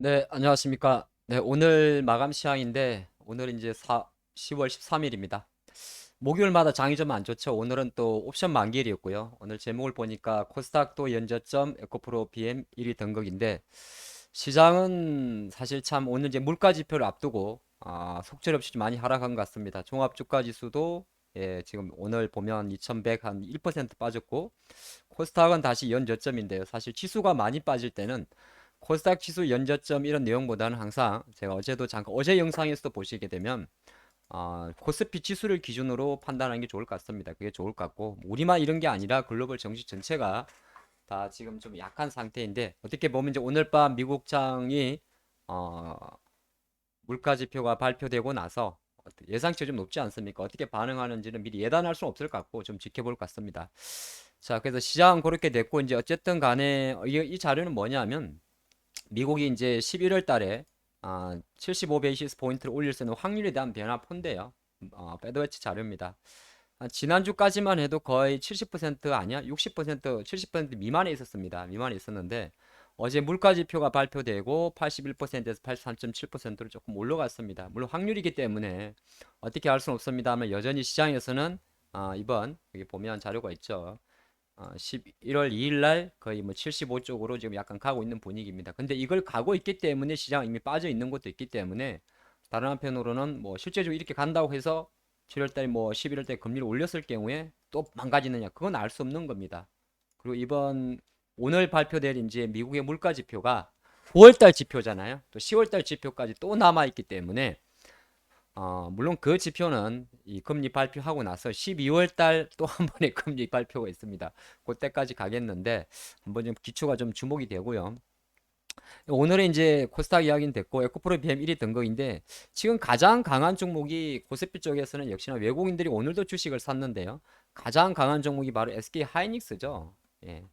네, 안녕하십니까. 네, 오늘 마감 시황인데, 오늘은 이제 10월 13일입니다. 목요일마다 장이 좀 안 좋죠. 오늘은 또 옵션 만기일이었고요. 오늘 제목을 보니까 코스닥도 연저점, 에코프로 BM 1위 등극인데, 시장은 사실 참 오늘 이제 물가 지표를 앞두고, 속절없이 좀 많이 하락한 것 같습니다. 종합주가 지수도 예, 지금 오늘 보면 2100 한 1% 빠졌고, 코스닥은 다시 연저점인데요. 사실 지수가 많이 빠질 때는 코스닥 지수 연저점 이런 내용보다는 항상 제가 어제도 잠깐 어제 영상에서도 보시게 되면 코스피 지수를 기준으로 판단하는 게 좋을 것 같습니다. 그게 좋을 것 같고 우리만 이런 게 아니라 글로벌 증시 전체가 다 지금 좀 약한 상태인데 어떻게 보면 이제 오늘 밤 미국장이 어, 물가 지표가 발표되고 나서 예상치가 좀 높지 않습니까? 어떻게 반응하는지는 미리 예단할 수는 없을 것 같고 좀 지켜볼 것 같습니다. 자, 그래서 시장은 그렇게 됐고 이제 어쨌든 간에 이 자료는 뭐냐면 미국이 이제 11월 달에 75베이시스 포인트를 올릴 수 있는 확률에 대한 변화폰인데요. 페드워치 자료입니다. 지난주까지만 해도 거의 70% 아니야? 60%, 70% 미만에 있었습니다. 미만에 있었는데 어제 물가 지표가 발표되고 81%에서 83.7%로 조금 올라갔습니다. 물론 확률이기 때문에 어떻게 할 수는 없습니다만 여전히 시장에서는 이번 여기 보면 자료가 있죠. 11월 2일 날 거의 뭐 75쪽으로 지금 약간 가고 있는 분위기입니다. 근데 이걸 가고 있기 때문에 시장 이미 빠져 있는 것도 있기 때문에 다른 한편으로는 뭐 실제적으로 이렇게 간다고 해서 7월 달에 뭐 11월 달에 금리를 올렸을 경우에 또 망가지느냐 그건 알 수 없는 겁니다. 그리고 이번 오늘 발표될 이제 미국의 물가 지표가 9월 달 지표잖아요. 또 10월 달 지표까지 또 남아 있기 때문에 물론 그 지표는 이 금리 발표하고 나서 12월 달 또 한 번의 금리 발표가 있습니다. 그때까지 가겠는데 한번 좀 기초가 좀 주목이 되고요. 오늘은 이제 코스닥 이야기는 됐고 에코프로 BM 1위 등극인데 지금 가장 강한 종목이 코스피 쪽에서는 역시나 외국인들이 오늘도 주식을 샀는데요. 가장 강한 종목이 바로 SK 하이닉스죠. 예.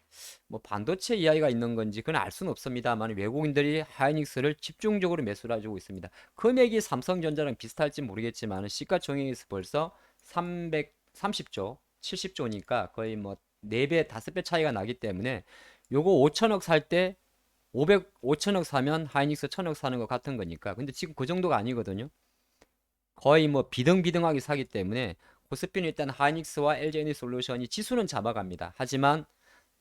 뭐 반도체 이야기가 있는 건지 그건 알 수는 없습니다만 외국인들이 하이닉스를 집중적으로 매수를 해주고 있습니다. 금액이 삼성전자랑 비슷할지 모르겠지만 시가총액에서 벌써 330조, 70조니까 거의 뭐 4배, 5배 차이가 나기 때문에 요거 5천억 살 때 5천억 사면 하이닉스 1천억 사는 것 같은 거니까. 근데 지금 그 정도가 아니거든요. 거의 뭐 비등비등하게 사기 때문에 코스피는 일단 하이닉스와 LG에너지솔루션이 지수는 잡아갑니다. 하지만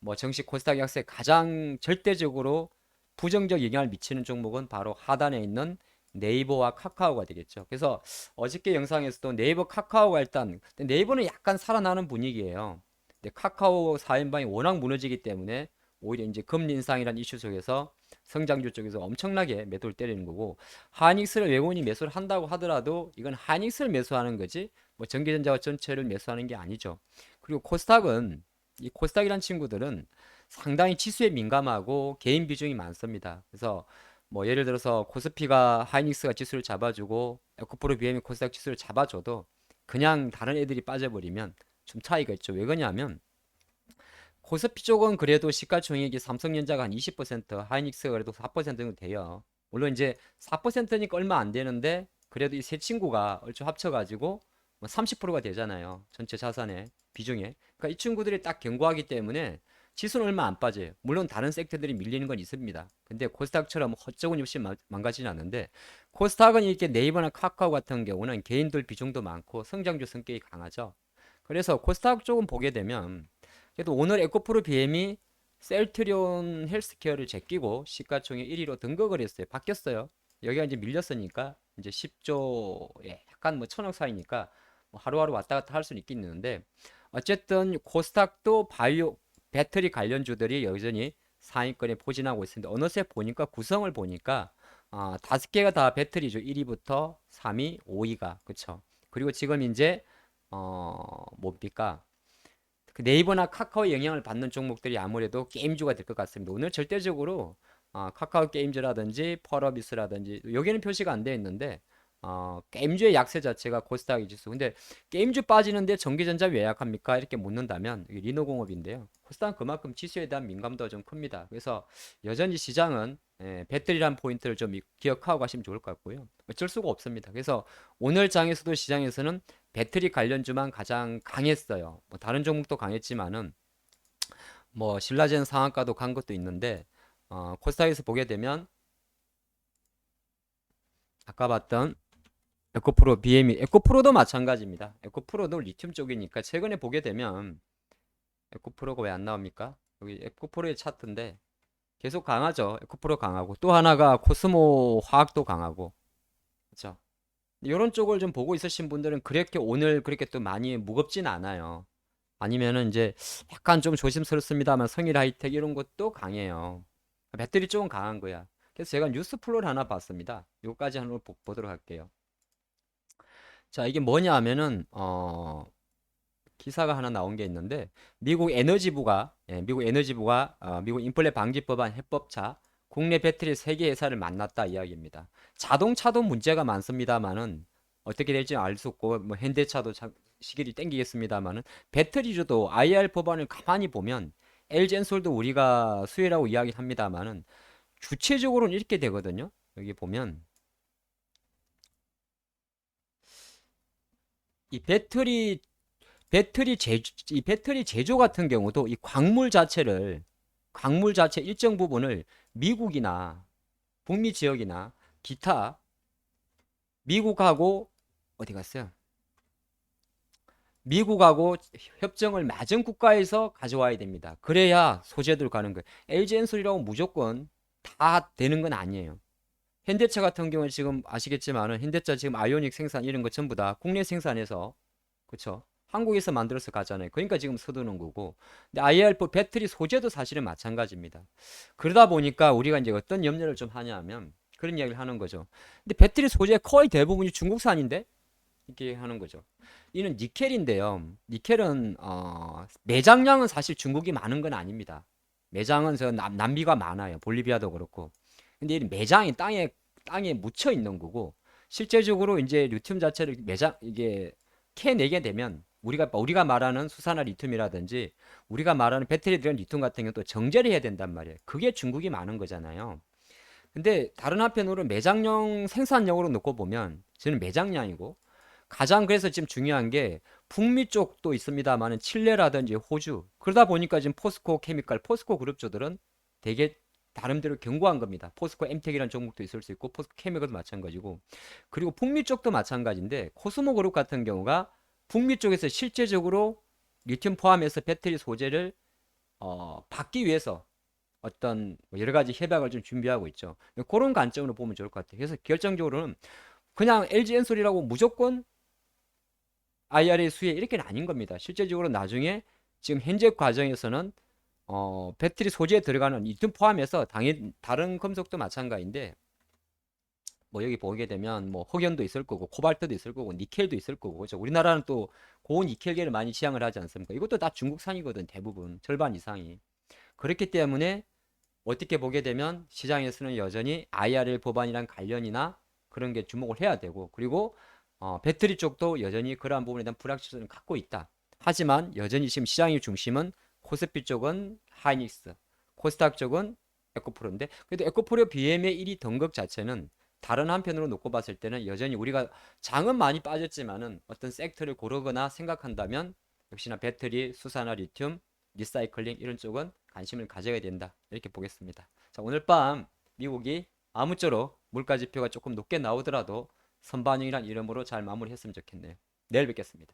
뭐 정식 코스닥 약세에 가장 절대적으로 부정적 영향을 미치는 종목은 바로 하단에 있는 네이버와 카카오가 되겠죠. 그래서 어저께 영상에서도 네이버 카카오가 일단 네이버는 약간 살아나는 분위기예요. 근데 카카오 사인방이 워낙 무너지기 때문에 오히려 이제 금리 인상이라는 이슈 속에서 성장주 쪽에서 엄청나게 매도를 때리는 거고 하이닉스를 외국인이 매수를 한다고 하더라도 이건 하이닉스를 매수하는 거지 뭐 전기전자와 전체를 매수하는 게 아니죠. 그리고 코스닥은 이 코스닥이란 친구들은 상당히 지수에 민감하고 개인 비중이 많습니다. 그래서 뭐 예를 들어서 코스피가 하이닉스가 지수를 잡아주고 에코프로 비엠이 코스닥 지수를 잡아줘도 그냥 다른 애들이 빠져버리면 좀 차이가 있죠. 왜 그러냐면 코스피 쪽은 그래도 시가총액이 삼성전자가 한 20%, 하이닉스가 그래도 4% 정도 돼요. 물론 이제 4%니까 얼마 안 되는데 그래도 이 세 친구가 얼추 합쳐가지고 뭐 30%가 되잖아요. 전체 자산의 비중에. 그러니까 이 친구들이 딱 견고하기 때문에 지수는 얼마 안 빠져요. 물론 다른 섹터들이 밀리는 건 있습니다. 근데 코스닥처럼 헛적은 없이 망가지는 않는데 코스닥은 이렇게 네이버나 카카오 같은 경우는 개인들 비중도 많고 성장주 성격이 강하죠. 그래서 코스닥 쪽은 보게 되면 그래도 오늘 에코프로 BM이 셀트리온 헬스케어를 제끼고 시가총액 1위로 등극을 했어요. 바뀌었어요. 여기가 이제 밀렸으니까 이제 10조에 약간 뭐 천억 사이니까 뭐 하루하루 왔다 갔다 할 수는 있긴 있는데 어쨌든 코스닥도 바이오 배터리 관련주들이 여전히 상위권에 포진하고 있습니다. 어느새 보니까 구성을 보니까 5개가 다 배터리죠. 1위부터 3위, 5위가 그쵸. 그리고 지금 이제 뭡니까? 그 네이버나 카카오의 영향을 받는 종목들이 아무래도 게임주가 될 것 같습니다. 오늘 절대적으로 카카오 게임즈라든지 펄어비스라든지 여기는 표시가 안 되어 있는데 게임주의 약세 자체가 코스닥이 지수. 근데 게임주 빠지는데 전기전자 왜 약합니까? 이렇게 묻는다면 리노공업인데요. 코스닥은 그만큼 지수에 대한 민감도가 좀 큽니다. 그래서 여전히 시장은 배터리란 포인트를 좀 기억하고 가시면 좋을 것 같고요. 어쩔 수가 없습니다. 그래서 오늘 장에서도 시장에서는 배터리 관련주만 가장 강했어요. 뭐 다른 종목도 강했지만은 뭐 신라젠 상한가도 간 것도 있는데 코스닥에서 보게 되면 아까 봤던 에코프로 BME, 에코프로도 마찬가지입니다. 에코프로도 리튬 쪽이니까 최근에 보게 되면 에코프로가 왜 안 나옵니까? 여기 에코프로의 차트인데 계속 강하죠. 에코프로 강하고 또 하나가 코스모 화학도 강하고 그렇죠. 이런 쪽을 좀 보고 있으신 분들은 그렇게 오늘 그렇게 또 많이 무겁진 않아요. 아니면은 이제 약간 좀 조심스럽습니다만 성일 하이텍 이런 것도 강해요. 배터리 쪽은 강한 거야. 그래서 제가 뉴스 플로를 하나 봤습니다. 요거까지 한번 보도록 할게요. 자, 이게 뭐냐 하면은 기사가 하나 나온 게 있는데 미국 에너지부가 미국 인플레 방지법안 해법차 국내 배터리 세계 회사를 만났다 이야기입니다. 자동차도 문제가 많습니다만은 어떻게 될지 알 수 없고 뭐 현대차도 시기를 땡기겠습니다만은 배터리주도 IR 법안을 가만히 보면 LG엔솔도 우리가 수혜라고 이야기를 합니다만은 주체적으로는 이렇게 되거든요. 여기 보면 이 배터리 제조 같은 경우도 이 광물 자체 일정 부분을 미국이나 북미 지역이나 기타 미국하고 어디 갔어요? 미국하고 협정을 맺은 국가에서 가져와야 됩니다. 그래야 소재들 가는 거예요. LG엔솔이라고 무조건 다 되는 건 아니에요. 현대차 같은 경우는 지금 아시겠지만은 현대차 지금 아이오닉 생산 이런 거 전부 다 국내 생산해서 그쵸? 한국에서 만들어서 가잖아요. 그러니까 지금 서두는 거고. 근데 IR4 배터리 소재도 사실은 마찬가지입니다. 그러다 보니까 우리가 이제 어떤 염려를 좀 하냐 하면 그런 이야기를 하는 거죠. 근데 배터리 소재 거의 대부분이 중국산인데 이렇게 하는 거죠. 이는 니켈인데요. 니켈은 매장량은 사실 중국이 많은 건 아닙니다. 매장은 남미가 많아요. 볼리비아도 그렇고. 근데 이 매장이 땅에 묻혀 있는 거고 실제적으로 이제 리튬 자체를 매장 이게 캐내게 되면 우리가 말하는 수산화 리튬이라든지 우리가 말하는 배터리 들어간 리튬 같은 경우 또 정제를 해야 된단 말이에요. 그게 중국이 많은 거잖아요. 근데 다른 한편으로 매장용 생산량으로 놓고 보면 저는 매장량이고 가장 그래서 지금 중요한 게 북미 쪽도 있습니다만은 칠레라든지 호주 그러다 보니까 지금 포스코 케미칼 포스코 그룹주들은 되게 나름대로 견고한 겁니다. 포스코 엠텍이라는 종목도 있을 수 있고 포스코 케미칼도 마찬가지고 그리고 북미 쪽도 마찬가지인데 코스모 그룹 같은 경우가 북미 쪽에서 실제적으로 리튬 포함해서 배터리 소재를 받기 위해서 어떤 뭐 여러 가지 협약을 좀 준비하고 있죠. 그런 관점으로 보면 좋을 것 같아요. 그래서 결정적으로는 그냥 LG 엔솔이라고 무조건 IRA 수혜 이렇게는 아닌 겁니다. 실제적으로 나중에 지금 현재 과정에서는 배터리 소재에 들어가는 리튬 포함해서 당연 다른 금속도 마찬가지인데 뭐 여기 보게 되면 뭐 흑연도 있을 거고 코발트도 있을 거고 니켈도 있을 거고 그렇죠. 우리나라는 또 고온 니켈계를 많이 지향을 하지 않습니까? 이것도 다 중국산이거든 대부분 절반 이상이. 그렇기 때문에 어떻게 보게 되면 시장에서는 여전히 IRL 법안이랑 관련이나 그런 게 주목을 해야 되고 그리고 배터리 쪽도 여전히 그러한 부분에 대한 불확실성을 갖고 있다. 하지만 여전히 지금 시장의 중심은 코스피 쪽은 하이닉스, 코스닥 쪽은 에코프로인데 그래도 에코프로 BM의 1위 등급 자체는 다른 한편으로 놓고 봤을 때는 여전히 우리가 장은 많이 빠졌지만은 어떤 섹터를 고르거나 생각한다면 역시나 배터리, 수산화 리튬, 리사이클링 이런 쪽은 관심을 가져야 된다. 이렇게 보겠습니다. 자, 오늘 밤 미국이 아무쪼록 물가 지표가 조금 높게 나오더라도 선반영이란 이름으로 잘 마무리했으면 좋겠네요. 내일 뵙겠습니다.